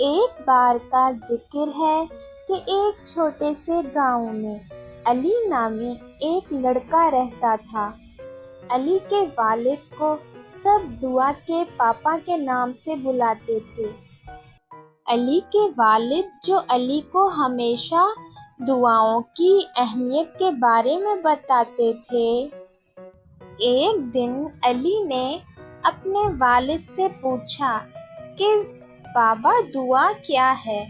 ایک بار کا ذکر ہے کہ ایک چھوٹے سے گاؤں میں علی نامی ایک لڑکا رہتا تھا۔ علی کے والد کو سب دعا کے پاپا کے نام سے بلاتے تھے۔ علی کے والد جو علی کو ہمیشہ دعاؤں کی اہمیت کے بارے میں بتاتے تھے۔ ایک دن علی نے اپنے والد سے پوچھا کہ بابا دعا کیا ہے؟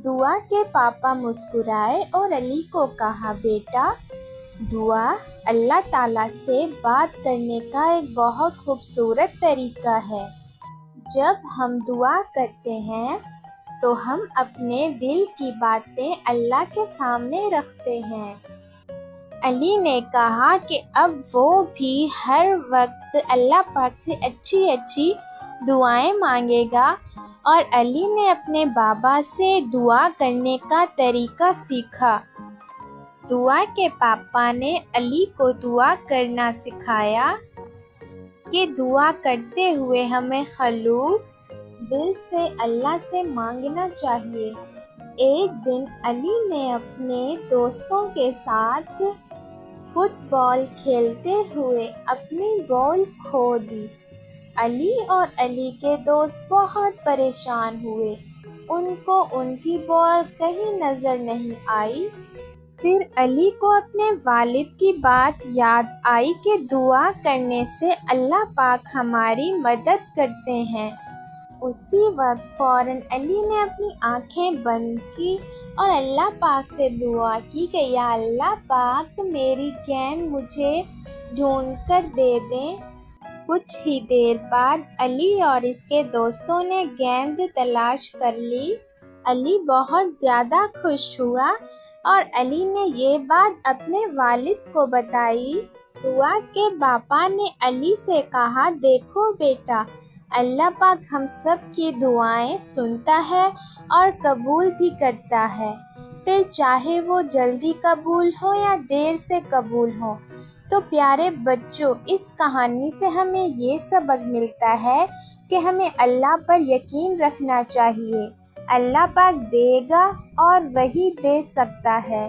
دعا کے پاپا مسکرائے اور علی کو کہا، بیٹا دعا اللہ تعالیٰ سے بات کرنے کا ایک بہت خوبصورت طریقہ ہے۔ جب ہم دعا کرتے ہیں تو ہم اپنے دل کی باتیں اللہ کے سامنے رکھتے ہیں۔ علی نے کہا کہ اب وہ بھی ہر وقت اللہ پاک سے اچھی دعائیں مانگے گا، اور علی نے اپنے بابا سے دعا کرنے کا طریقہ سیکھا۔ دعا کے پاپا نے علی کو دعا کرنا سکھایا کہ دعا کرتے ہوئے ہمیں خلوص دل سے اللہ سے مانگنا چاہیے۔ ایک دن علی نے اپنے دوستوں کے ساتھ فٹ بال کھیلتے ہوئے اپنی بال کھو دی۔ علی اور علی کے دوست بہت پریشان ہوئے، ان کو ان کی بال کہیں نظر نہیں آئی۔ پھر علی کو اپنے والد کی بات یاد آئی کہ دعا کرنے سے اللہ پاک ہماری مدد کرتے ہیں۔ اسی وقت فوراً علی نے اپنی آنکھیں بند کی اور اللہ پاک سے دعا کی کہ یا اللہ پاک میری گیند مجھے ڈھونڈ کر دے دیں۔ کچھ ہی دیر بعد علی اور اس کے دوستوں نے گیند تلاش کر لی۔ علی بہت زیادہ خوش ہوا اور علی نے یہ بات اپنے والد کو بتائی۔ دعا کے باپا نے علی سے کہا، دیکھو بیٹا اللہ پاک ہم سب کی دعائیں سنتا ہے اور قبول بھی کرتا ہے، پھر چاہے وہ جلدی قبول ہو یا دیر سے قبول ہو۔ تو پیارے بچوں، اس کہانی سے ہمیں یہ سبق ملتا ہے کہ ہمیں اللہ پر یقین رکھنا چاہیے۔ اللہ پاک دے گا اور وہی دے سکتا ہے۔